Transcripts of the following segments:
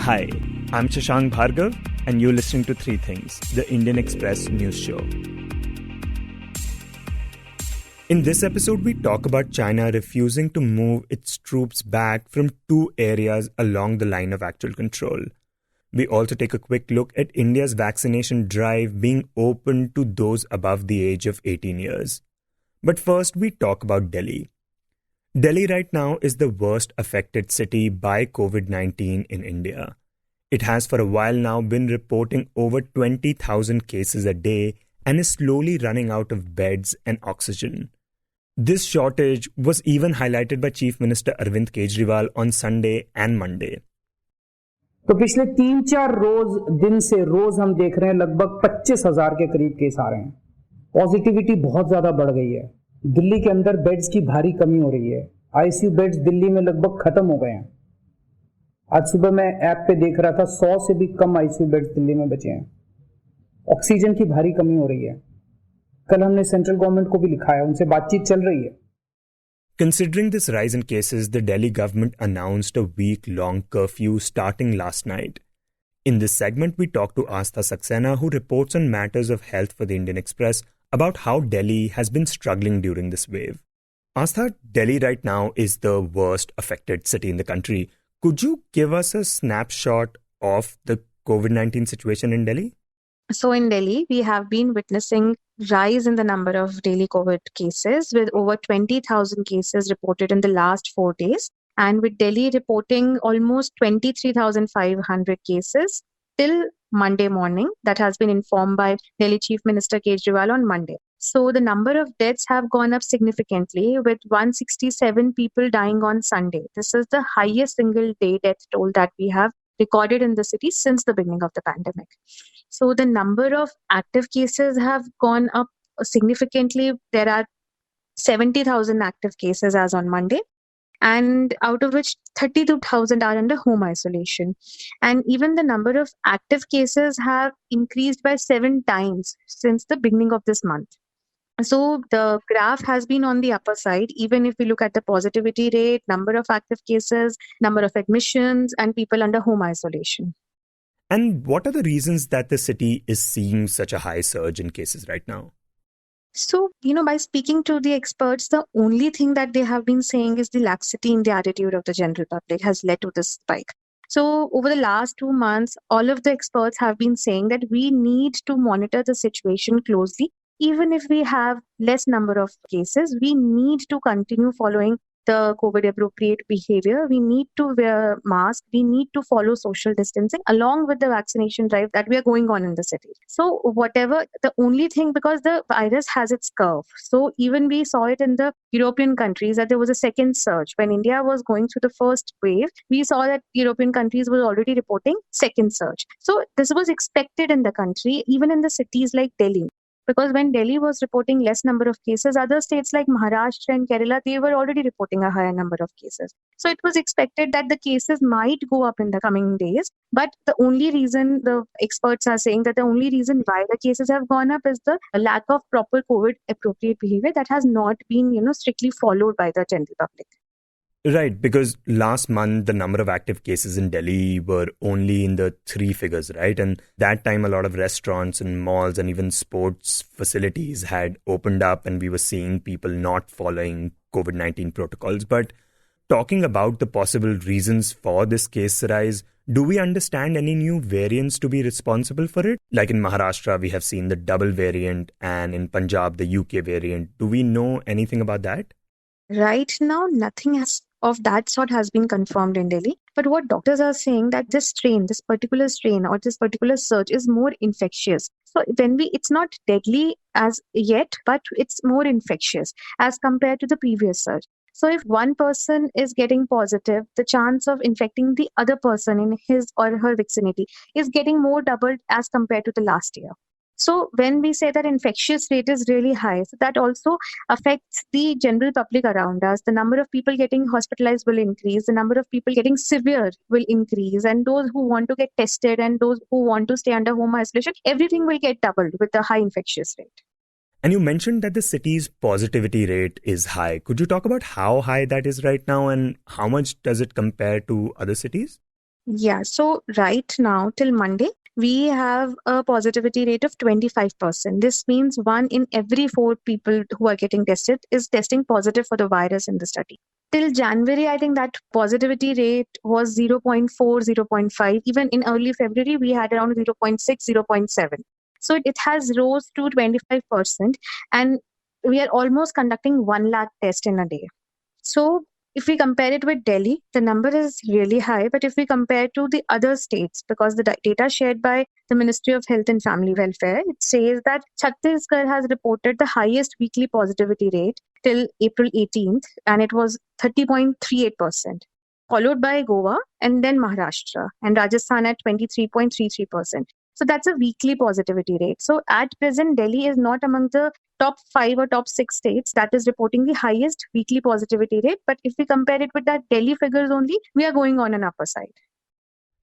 Hi, I'm Shashank Bhargav, and you're listening to Three Things, the Indian Express news show. In this episode, we talk about China refusing to move its troops back from two areas along the line of actual control. We also take a quick look at India's vaccination drive being open to those above the age of 18 years. But first, we talk about Delhi. Delhi right now is the worst affected city by COVID-19 in India. It has for a while now been reporting over 20,000 cases a day and is slowly running out of beds and oxygen. This shortage was even highlighted by Chief Minister Arvind Kejriwal on Sunday and Monday. तो पिछले 3-4 दिन से रोज हम देख रहे हैं लगभग 25,000 के करीब केस आ रहे हैं। पॉजिटिविटी बहुत ज्यादा बढ़ गई है। दिल्ली के अंदर बेड्स की भारी कमी हो रही है। आईसीयू बेड्स दिल्ली में लगभग खत्म हो गए हैं। आज सुबह मैं ऐप पे देख रहा था 100 से भी कम आईसीयू बेड्स दिल्ली में बचे हैं। ऑक्सीजन की भारी कमी हो रही है। कल हमने सेंट्रल गवर्नमेंट को भी लिखा है, उनसे बातचीत चल रही है। Considering this rise in cases, the Delhi government announced a week-long curfew starting last night. In this segment, we talk to Astha Saxena, who reports on matters of health for the Indian Express, about how Delhi has been struggling during this wave. Astha, Delhi right now is the worst affected city in the country. Could you give us a snapshot of the COVID-19 situation in Delhi? So in Delhi, we have been witnessing rise in the number of daily COVID cases with over 20,000 cases reported in the last 4 days. And with Delhi reporting almost 23,500 cases till Monday morning, that has been informed by Delhi Chief Minister Kejriwal on Monday. So the number of deaths have gone up significantly with 167 people dying on Sunday. This is the highest single day death toll that we have recorded in the city since the beginning of the pandemic. So the number of active cases have gone up significantly. There are 70,000 active cases as on Monday, and out of which 32,000 are under home isolation. And even the number of active cases have increased by 7 times since the beginning of this month. So the graph has been on the upper side, even if we look at the positivity rate, number of active cases, number of admissions, and people under home isolation. And what are the reasons that the city is seeing such a high surge in cases right now? So, by speaking to the experts, the only thing that they have been saying is the laxity in the attitude of the general public has led to this spike. So, over the last 2 months, all of the experts have been saying that we need to monitor the situation closely. Even if we have less number of cases, we need to continue following the COVID appropriate behavior. We need to wear masks. We need to follow social distancing along with the vaccination drive that we are going on in the city. So the only thing, because the virus has its curve. So even we saw it in the European countries that there was a second surge. When India was going through the first wave, we saw that European countries were already reporting second surge. So this was expected in the country, even in the cities like Delhi. Because when Delhi was reporting less number of cases, other states like Maharashtra and Kerala, they were already reporting a higher number of cases. So it was expected that the cases might go up in the coming days. But the only reason the experts are saying that the only reason why the cases have gone up is the lack of proper COVID appropriate behavior that has not been, strictly followed by the general public. Right, because last month the number of active cases in Delhi were only in the 3 figures, right? And that time a lot of restaurants and malls and even sports facilities had opened up and we were seeing people not following COVID-19 protocols. But talking about the possible reasons for this case rise, do we understand any new variants to be responsible for it? Like in Maharashtra, we have seen the double variant, and in Punjab, the UK variant. Do we know anything about that? Right now, nothing of that sort has been confirmed in Delhi. But what doctors are saying that this particular strain or this particular surge is more infectious. So it's not deadly as yet, but it's more infectious as compared to the previous surge. So if one person is getting positive, the chance of infecting the other person in his or her vicinity is getting more doubled as compared to the last year. So when we say that infectious rate is really high, so that also affects the general public around us. The number of people getting hospitalized will increase. The number of people getting severe will increase. And those who want to get tested and those who want to stay under home isolation, everything will get doubled with the high infectious rate. And you mentioned that the city's positivity rate is high. Could you talk about how high that is right now and how much does it compare to other cities? Yeah, so right now till Monday, we have a positivity rate of 25%. This means 1 in every 4 people who are getting tested is testing positive for the virus in the study. Till January, I think that positivity rate was 0.4, 0.5. Even in early February, we had around 0.6, 0.7. So it has rose to 25%, and we are almost conducting 1 lakh tests in a day. So if we compare it with Delhi, the number is really high. But if we compare to the other states, because the data shared by the Ministry of Health and Family Welfare, it says that Chhattisgarh has reported the highest weekly positivity rate till April 18th, and it was 30.38%, followed by Goa and then Maharashtra, and Rajasthan at 23.33%. So that's a weekly positivity rate. So at present, Delhi is not among the top 5 or top 6 states that is reporting the highest weekly positivity rate. But if we compare it with that Delhi figures only, we are going on an upper side.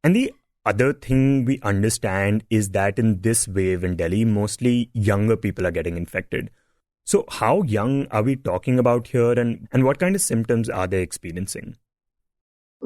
And the other thing we understand is that in this wave in Delhi, mostly younger people are getting infected. So how young are we talking about here, and what kind of symptoms are they experiencing?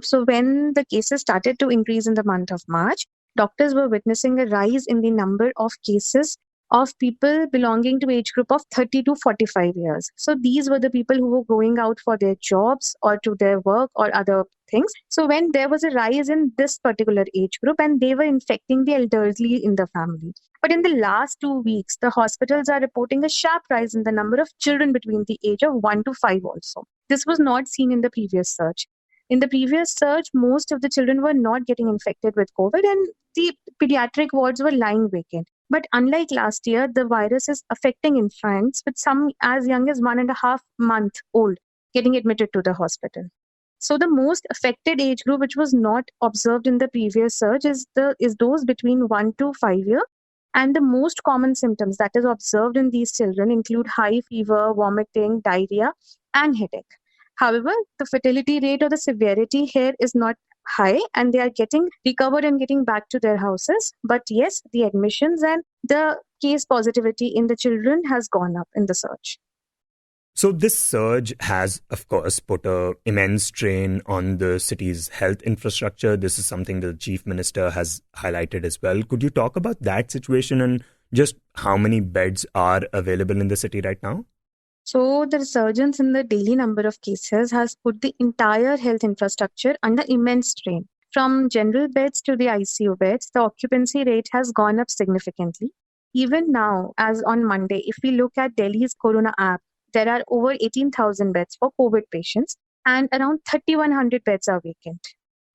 So when the cases started to increase in the month of March, doctors were witnessing a rise in the number of cases of people belonging to age group of 30 to 45 years. So these were the people who were going out for their jobs or to their work or other things. So when there was a rise in this particular age group, and they were infecting the elderly in the family. But in the last 2 weeks, the hospitals are reporting a sharp rise in the number of children between the age of 1 to 5 also. This was not seen in the previous surge. In the previous surge, most of the children were not getting infected with COVID, and the pediatric wards were lying vacant. But unlike last year, the virus is affecting infants with some as young as 1.5 month old getting admitted to the hospital. So the most affected age group, which was not observed in the previous surge, is those between 1 to 5 years. And the most common symptoms that is observed in these children include high fever, vomiting, diarrhea, and headache. However, the fatality rate or the severity here is not high, and they are getting recovered and getting back to their houses. But yes, the admissions and the case positivity in the children has gone up in the surge. So this surge has, of course, put an immense strain on the city's health infrastructure. This is something the chief minister has highlighted as well. Could you talk about that situation and just how many beds are available in the city right now? So the resurgence in the daily number of cases has put the entire health infrastructure under immense strain. From general beds to the ICU beds, the occupancy rate has gone up significantly. Even now, as on Monday, if we look at Delhi's Corona app, there are over 18,000 beds for COVID patients, and around 3,100 beds are vacant.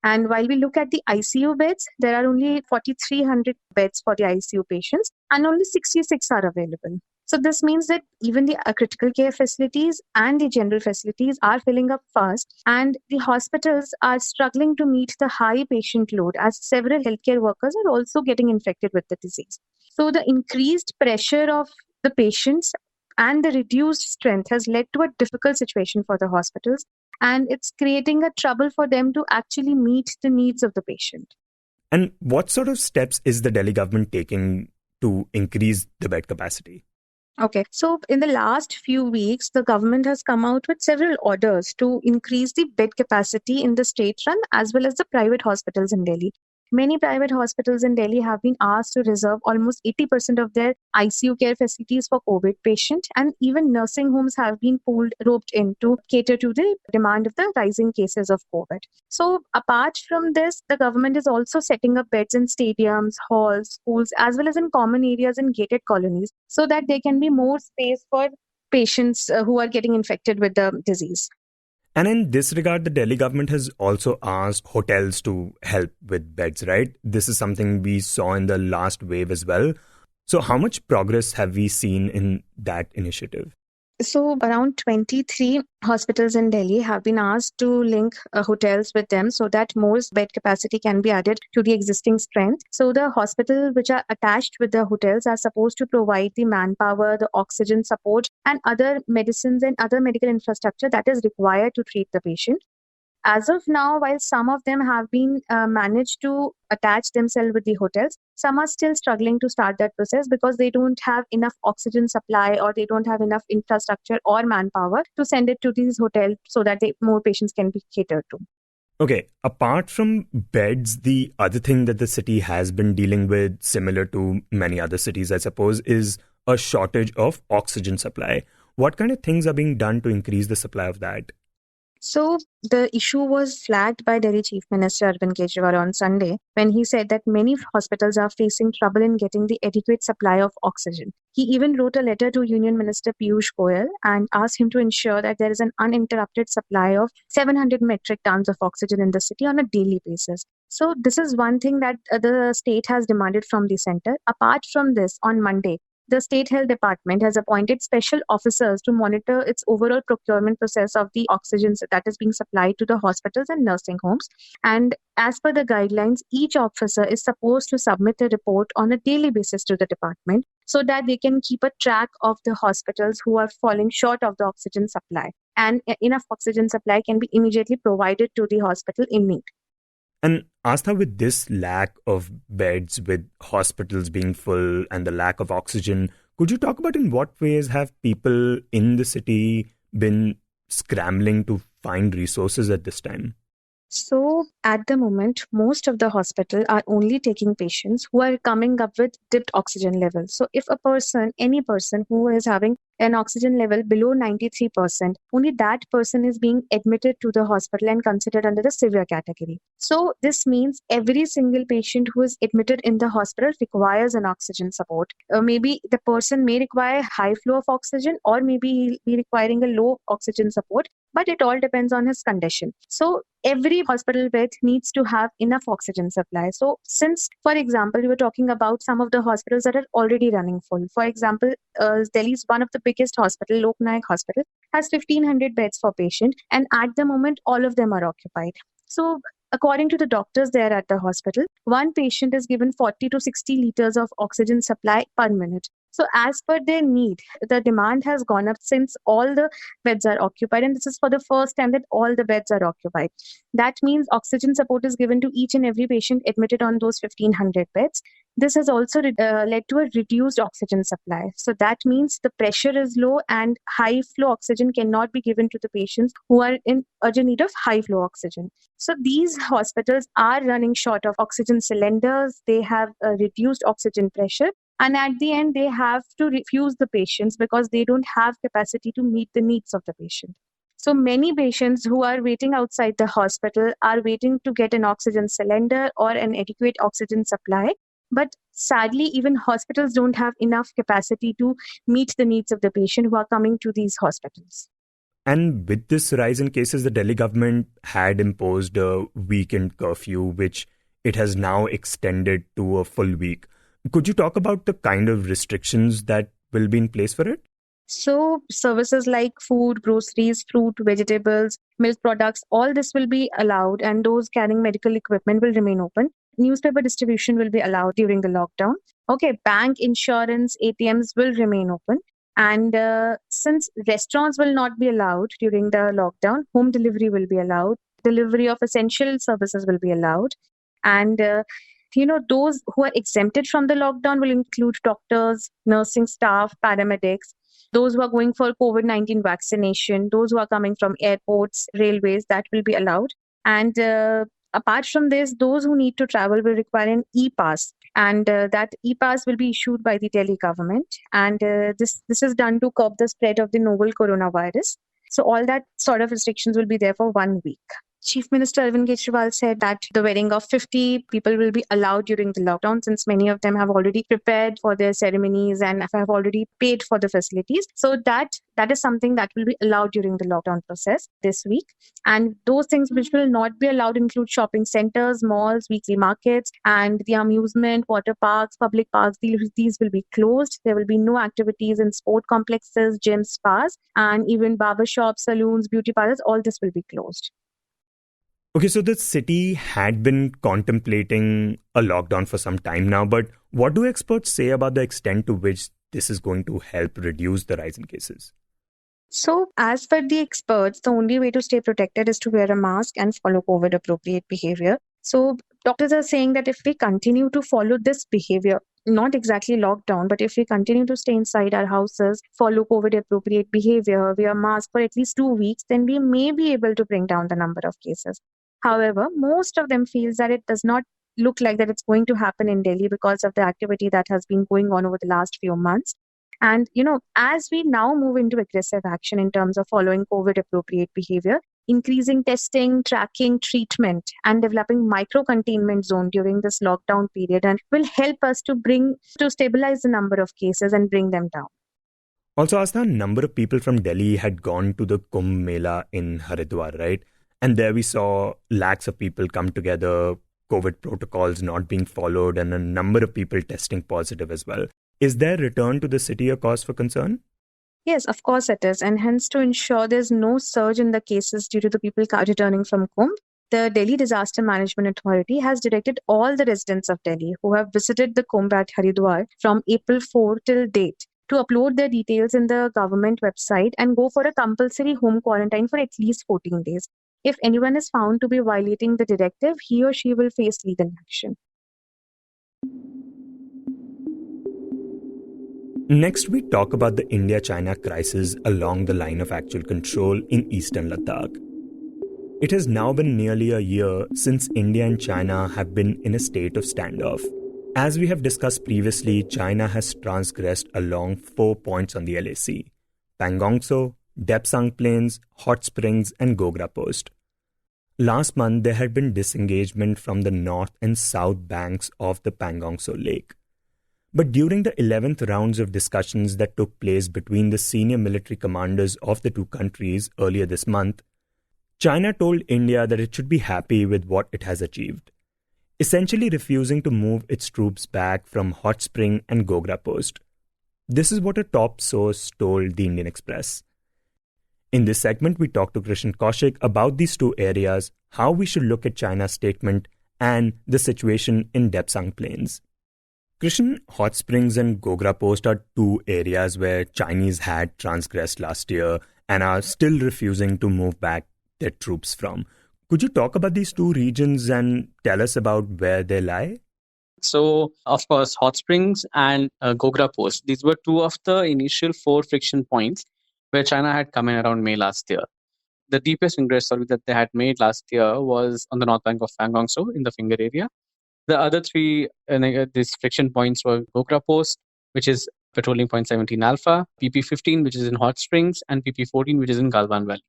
And while we look at the ICU beds, there are only 4,300 beds for the ICU patients, and only 66 are available. So this means that even the critical care facilities and the general facilities are filling up fast, and the hospitals are struggling to meet the high patient load, as several healthcare workers are also getting infected with the disease. So the increased pressure of the patients and the reduced strength has led to a difficult situation for the hospitals, and it's creating a trouble for them to actually meet the needs of the patient. And what sort of steps is the Delhi government taking to increase the bed capacity? Okay, so in the last few weeks, the government has come out with several orders to increase the bed capacity in the state-run as well as the private hospitals in Delhi. Many private hospitals in Delhi have been asked to reserve almost 80% of their ICU care facilities for COVID patients, and even nursing homes have been roped in to cater to the demand of the rising cases of COVID. So apart from this, the government is also setting up beds in stadiums, halls, schools, as well as in common areas and gated colonies, so that there can be more space for patients who are getting infected with the disease. And in this regard, the Delhi government has also asked hotels to help with beds, right? This is something we saw in the last wave as well. So how much progress have we seen in that initiative? So around 23 hospitals in Delhi have been asked to link hotels with them so that more bed capacity can be added to the existing strength. So the hospitals which are attached with the hotels are supposed to provide the manpower, the oxygen support, and other medicines and other medical infrastructure that is required to treat the patient. As of now, while some of them have been managed to attach themselves with the hotels, some are still struggling to start that process because they don't have enough oxygen supply, or they don't have enough infrastructure or manpower to send it to these hotels so that more patients can be catered to. Okay, apart from beds, the other thing that the city has been dealing with, similar to many other cities, I suppose, is a shortage of oxygen supply. What kind of things are being done to increase the supply of that? So the issue was flagged by Delhi Chief Minister Arvind Kejriwal on Sunday when he said that many hospitals are facing trouble in getting the adequate supply of oxygen. He even wrote a letter to Union Minister Piyush Goyal and asked him to ensure that there is an uninterrupted supply of 700 metric tons of oxygen in the city on a daily basis. So this is one thing that the state has demanded from the center. Apart from this, on Monday, the State Health Department has appointed special officers to monitor its overall procurement process of the oxygen that is being supplied to the hospitals and nursing homes. And as per the guidelines, each officer is supposed to submit a report on a daily basis to the department so that they can keep a track of the hospitals who are falling short of the oxygen supply. And enough oxygen supply can be immediately provided to the hospital in need. And Astha, with this lack of beds, with hospitals being full and the lack of oxygen, could you talk about in what ways have people in the city been scrambling to find resources at this time? So, at the moment, most of the hospital are only taking patients who are coming up with dipped oxygen levels. So, if any person who is having an oxygen level below 93%, only that person is being admitted to the hospital and considered under the severe category. So, this means every single patient who is admitted in the hospital requires an oxygen support. Maybe the person may require high flow of oxygen, or maybe he'll be requiring a low oxygen support, but it all depends on his condition. So every hospital bed needs to have enough oxygen supply. So since, for example, we were talking about some of the hospitals that are already running full. For example, Delhi's one of the biggest hospital, Lok Nayak Hospital, has 1,500 beds for patient, and at the moment, all of them are occupied. So according to the doctors there at the hospital, one patient is given 40 to 60 liters of oxygen supply per minute. So as per their need, the demand has gone up since all the beds are occupied, and this is for the first time that all the beds are occupied. That means oxygen support is given to each and every patient admitted on those 1,500 beds. This has also led to a reduced oxygen supply. So that means the pressure is low and high flow oxygen cannot be given to the patients who are in urgent need of high flow oxygen. So these hospitals are running short of oxygen cylinders. They have a reduced oxygen pressure. And at the end, they have to refuse the patients because they don't have capacity to meet the needs of the patient. So many patients who are waiting outside the hospital are waiting to get an oxygen cylinder or an adequate oxygen supply. But sadly, even hospitals don't have enough capacity to meet the needs of the patient who are coming to these hospitals. And with this rise in cases, the Delhi government had imposed a weekend curfew, which it has now extended to a full week. Could you talk about the kind of restrictions that will be in place for it? So services like food, groceries, fruit, vegetables, milk products, all this will be allowed, and those carrying medical equipment will remain open. Newspaper distribution will be allowed during the lockdown. Okay, bank, insurance, ATMs will remain open. And since restaurants will not be allowed during the lockdown, home delivery will be allowed. Delivery of essential services will be allowed. And those who are exempted from the lockdown will include doctors, nursing staff, paramedics, those who are going for COVID-19 vaccination, those who are coming from airports, railways, that will be allowed. And apart from this, those who need to travel will require an e-pass. And that e-pass will be issued by the Delhi government. And this is done to curb the spread of the novel coronavirus. So all that sort of restrictions will be there for 1 week. Chief Minister Arvind Kejriwal said that the wedding of 50 people will be allowed during the lockdown, since many of them have already prepared for their ceremonies and have already paid for the facilities. So that is something that will be allowed during the lockdown process this week. And those things which will not be allowed include shopping centers, malls, weekly markets, and the amusement, water parks, public parks. These will be closed. There will be no activities in sport complexes, gyms, spas, and even barber shops, saloons, beauty parlors. All this will be closed. Okay, so the city had been contemplating a lockdown for some time now, but what do experts say about the extent to which this is going to help reduce the rise in cases? So, as per the experts, the only way to stay protected is to wear a mask and follow COVID appropriate behavior. So, doctors are saying that if we continue to follow this behavior, not exactly lockdown, but if we continue to stay inside our houses, follow COVID appropriate behavior, wear masks for at least 2 weeks, then we may be able to bring down the number of cases. However, most of them feels that it does not look like that it's going to happen in Delhi because of the activity that has been going on over the last few months. And, as we now move into aggressive action in terms of following COVID appropriate behavior, increasing testing, tracking, treatment, and developing micro containment zone during this lockdown period and will help us to stabilize the number of cases and bring them down. Also, Astha, a number of people from Delhi had gone to the Kumbh Mela in Haridwar, right? And there we saw lakhs of people come together, COVID protocols not being followed, and a number of people testing positive as well. Is their return to the city a cause for concern? Yes, of course it is. And hence, to ensure there's no surge in the cases due to the people returning from Kumbh, the Delhi Disaster Management Authority has directed all the residents of Delhi who have visited the Kumbh at Haridwar from April 4 till date to upload their details in the government website and go for a compulsory home quarantine for at least 14 days. If anyone is found to be violating the directive, he or she will face legal action. Next, we talk about the India-China crisis along the line of actual control in eastern Ladakh. It has now been nearly a year since India and China have been in a state of standoff. As we have discussed previously, China has transgressed along 4 points on the LAC: Pangong Tso, Depsang Plains, Hot Springs, and Gogra Post. Last month, there had been disengagement from the north and south banks of the Pangong Tso Lake. But during the 11th rounds of discussions that took place between the senior military commanders of the two countries earlier this month, China told India that it should be happy with what it has achieved, essentially refusing to move its troops back from Hot Spring and Gogra Post. This is what a top source told the Indian Express. In this segment, we talked to Krishan Kaushik about these two areas, how we should look at China's statement, and the situation in Depsang Plains. Krishan, Hot Springs and Gogra Post are two areas where Chinese had transgressed last year and are still refusing to move back their troops from. Could you talk about these two regions and tell us about where they lie? So, of course, Hot Springs and Gogra Post, these were two of the initial 4 friction points where China had come in around May last year. The deepest ingress that they had made last year was on the north bank of Pangong Tso in the Finger area. The other 3 these friction points were Gogra Post, which is Petroleum Point 17 Alpha, PP15, which is in Hot Springs, and PP14, which is in Galwan Valley.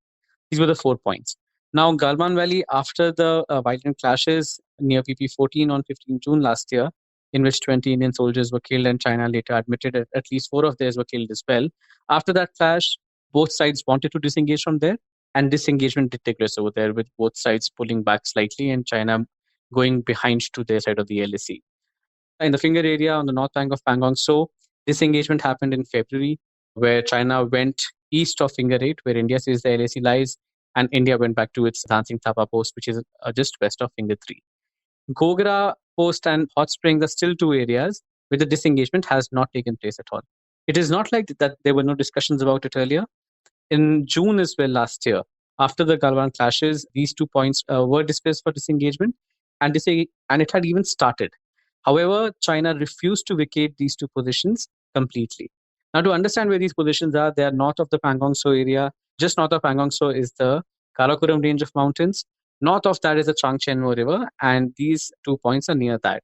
These were the 4 points. Now, Galwan Valley, after the violent clashes near PP14 on 15 June last year, in which 20 Indian soldiers were killed and China later admitted at least 4 of theirs were killed as well. After that clash, both sides wanted to disengage from there, and disengagement did take place over there, with both sides pulling back slightly and China going behind to their side of the LAC. In the Finger area on the north bank of Pangong Tso, disengagement happened in February, where China went east of Finger 8, where India says the LAC lies, and India went back to its Dancing Thapa post, which is just west of Finger 3. Gogra Post and Hot Springs are still 2 areas where the disengagement has not taken place at all. It is not like that there were no discussions about it earlier. In June as well last year, after the Galwan clashes, these 2 points were discussed for disengagement, and it had even started. However, China refused to vacate these 2 positions completely. Now, to understand where these positions are, they are north of the Pangong Tso area. Just north of Pangong Tso is the Karakoram range of mountains. North of that is the Changchenmo River, and these 2 points are near that.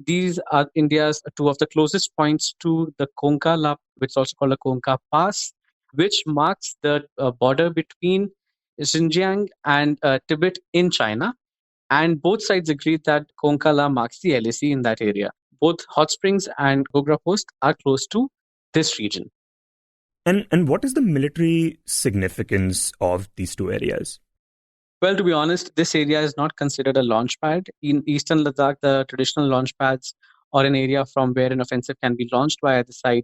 These are India's 2 of the closest points to the Konka La, which is also called the Konka Pass, which marks the border between Xinjiang and Tibet in China. And both sides agreed that Konka La marks the LAC in that area. Both Hot Springs and Gogra Post are close to this region. And what is the military significance of these 2 areas? Well, to be honest, this area is not considered a launch pad. In eastern Ladakh, the traditional launch pads are an area from where an offensive can be launched by either side.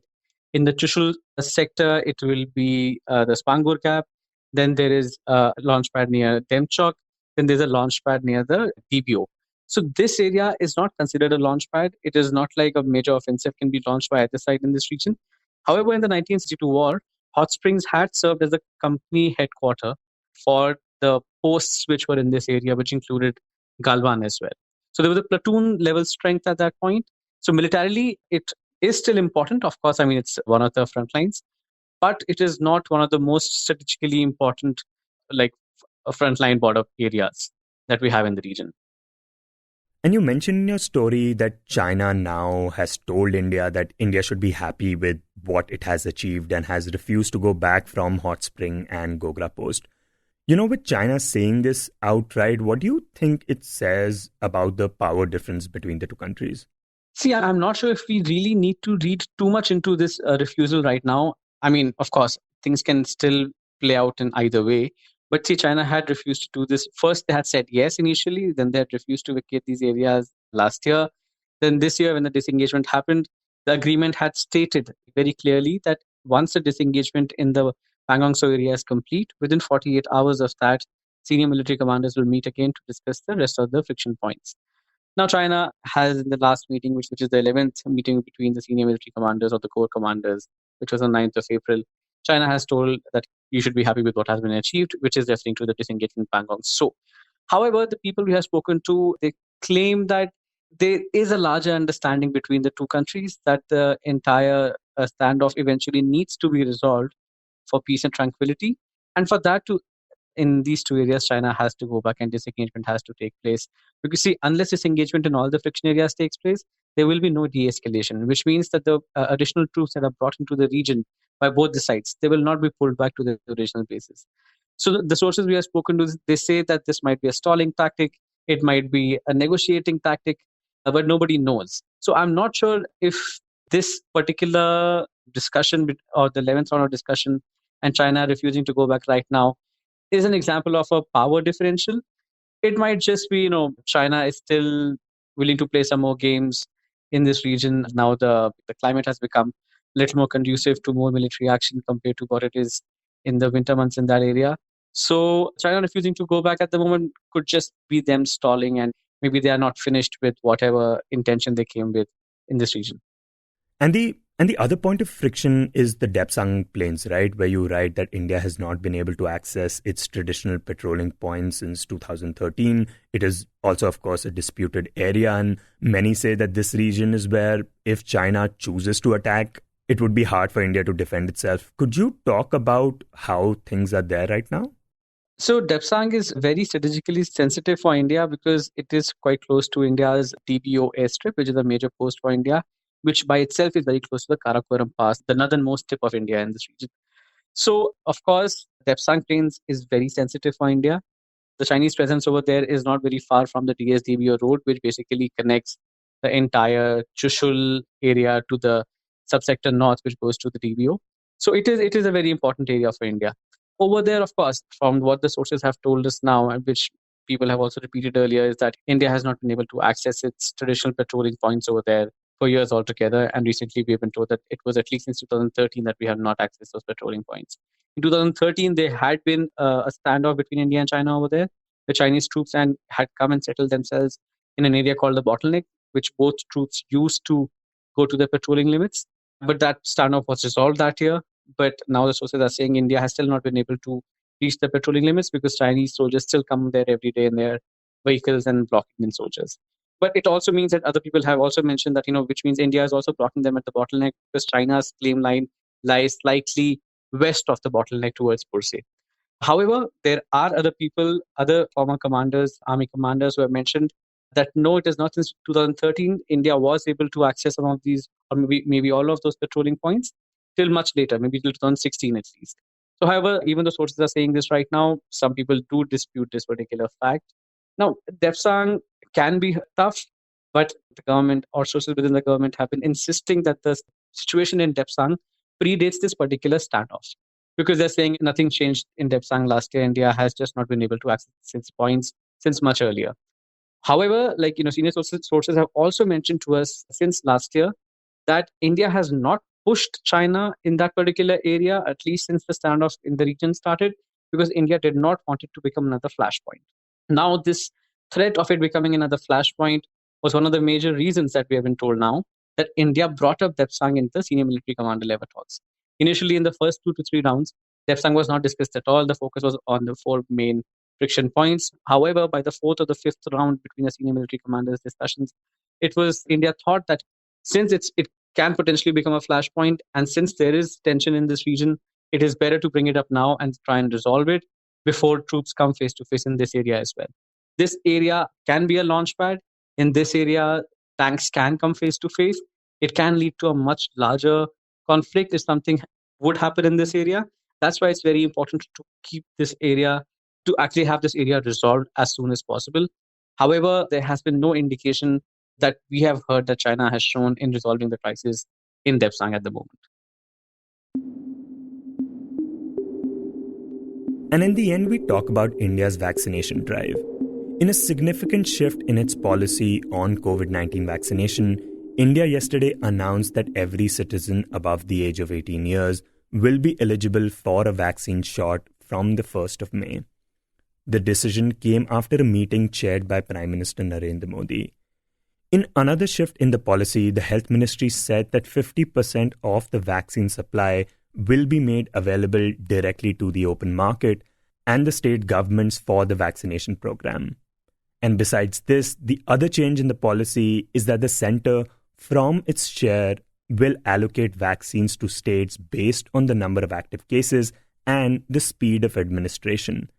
In the Chushul sector, it will be the Spangur Gap. Then there is a launch pad near Demchok. Then there's a launch pad near the DBO. So this area is not considered a launch pad. It is not like a major offensive can be launched by either side in this region. However, in the 1962 war, Hot Springs had served as a company headquarters for the posts which were in this area, which included Galwan as well. So there was a platoon level strength at that point. So militarily, it is still important. Of course, I mean, it's one of the front lines, but it is not one of the most strategically important, like, frontline border areas. that we have in the region. And you mentioned in your story that China now has told India that India should be happy with what it has achieved and has refused to go back from Hot Spring and Gogra Post. With China saying this outright, what do you think it says about the power difference between the two countries? See, I'm not sure if we really need to read too much into this refusal right now. I mean, of course, things can still play out in either way. But see, China had refused to do this. First, they had said yes initially, then they had refused to vacate these areas last year. Then this year, when the disengagement happened, the agreement had stated very clearly that once the disengagement in the Pangong Tso area is complete, within 48 hours of that, senior military commanders will meet again to discuss the rest of the friction points. Now, China has in the last meeting, which is the 11th meeting between the senior military commanders or the core commanders, which was on 9th of April, China has told that you should be happy with what has been achieved, which is referring to the disengagement in Pangong Tso. However, the people we have spoken to, they claim that there is a larger understanding between the two countries that the entire standoff eventually needs to be resolved for peace and tranquility. And for that to in these two areas, China has to go back and disengagement has to take place. Because see, unless disengagement in all the friction areas takes place, there will be no de-escalation, which means that the additional troops that are brought into the region by both the sides, they will not be pulled back to the original bases. So the sources we have spoken to, they say that this might be a stalling tactic, it might be a negotiating tactic, but nobody knows. So I'm not sure if this particular discussion or the 11th round of discussion and China refusing to go back right now is an example of a power differential. It might just be, China is still willing to play some more games in this region. Now the climate has become a little more conducive to more military action compared to what it is in the winter months in that area. So China refusing to go back at the moment could just be them stalling, and maybe they are not finished with whatever intention they came with in this region. And the other point of friction is the Depsang Plains, right? Where you write that India has not been able to access its traditional patrolling points since 2013. It is also, of course, a disputed area, and many say that this region is where, if China chooses to attack, it would be hard for India to defend itself. Could you talk about how things are there right now? So Depsang is very strategically sensitive for India because it is quite close to India's DBO airstrip, which is a major post for India, which by itself is very close to the Karakoram Pass, the northernmost tip of India in this region. So, of course, Depsang Plains is very sensitive for India. The Chinese presence over there is not very far from the DSDBO road, which basically connects the entire Chushul area to the subsector north, which goes to the DBO. So it is a very important area for India. Over there, of course, from what the sources have told us now, and which people have also repeated earlier, is that India has not been able to access its traditional patrolling points over there for years altogether. And recently, we have been told that it was at least since 2013 that we have not accessed those patrolling points. In 2013, there had been a standoff between India and China over there. The Chinese troops had come and settled themselves in an area called the bottleneck, which both troops used to go to their patrolling limits. But that standoff was resolved that year. But now the sources are saying India has still not been able to reach the patrolling limits because Chinese soldiers still come there every day in their vehicles and blocking in soldiers. But it also means that other people have also mentioned that, which means India is also blocking them at the bottleneck because China's claim line lies slightly west of the bottleneck towards Purse. However, there are other people, other former commanders, army commanders who have mentioned that no, it is not since 2013. India was able to access some of these, or maybe all of those patrolling points till much later, maybe till 2016 at least. So, however, even though sources are saying this right now, some people do dispute this particular fact. Now, Depsang can be tough, but the government or sources within the government have been insisting that the situation in Depsang predates this particular standoff because they're saying nothing changed in Depsang last year. India has just not been able to access its points since much earlier. However, senior sources have also mentioned to us since last year that India has not pushed China in that particular area, at least since the standoff in the region started, because India did not want it to become another flashpoint. Now, this threat of it becoming another flashpoint was one of the major reasons that we have been told now that India brought up Depsang in the senior military commander level talks. Initially, in the first 2 to 3 rounds, Depsang was not discussed at all. The focus was on the 4 main friction points. However, by the 4th or the 5th round between the senior military commanders' discussions, it was India thought that since it can potentially become a flashpoint, and since there is tension in this region, it is better to bring it up now and try and resolve it before troops come face to face in this area as well. this area can be a launch pad. In this area, tanks can come face to face. It can lead to a much larger conflict if something would happen in this area. That's why it's very important to keep this area, to actually have this area resolved as soon as possible. However, there has been no indication that we have heard that China has shown in resolving the crisis in Depsang at the moment. And in the end, we talk about India's vaccination drive. In a significant shift in its policy on COVID-19 vaccination, India yesterday announced that every citizen above the age of 18 years will be eligible for a vaccine shot from the 1st of May. The decision came after a meeting chaired by Prime Minister Narendra Modi. In another shift in the policy, the Health Ministry said that 50% of the vaccine supply will be made available directly to the open market and the state governments for the vaccination program. And besides this, the other change in the policy is that the centre, from its share, will allocate vaccines to states based on the number of active cases and the speed of administration.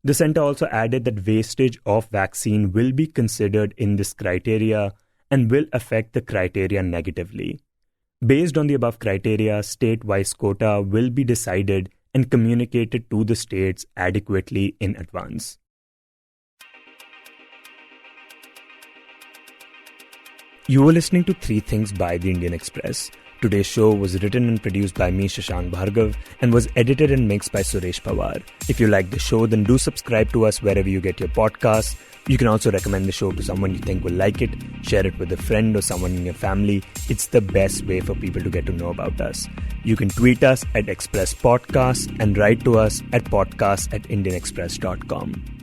The centre also added that wastage of vaccine will be considered in this criteria and will affect the criteria negatively. Based on the above criteria, state-wise quota will be decided and communicated to the states adequately in advance. You were listening to Three Things by The Indian Express. Today's show was written and produced by me, Shashank Bhargav, and was edited and mixed by Suresh Pawar. If you like the show, then do subscribe to us wherever you get your podcasts. You can also recommend the show to someone you think will like it, share it with a friend or someone in your family. It's the best way for people to get to know about us. You can tweet us at Express Podcasts and write to us at podcast@indianexpress.com.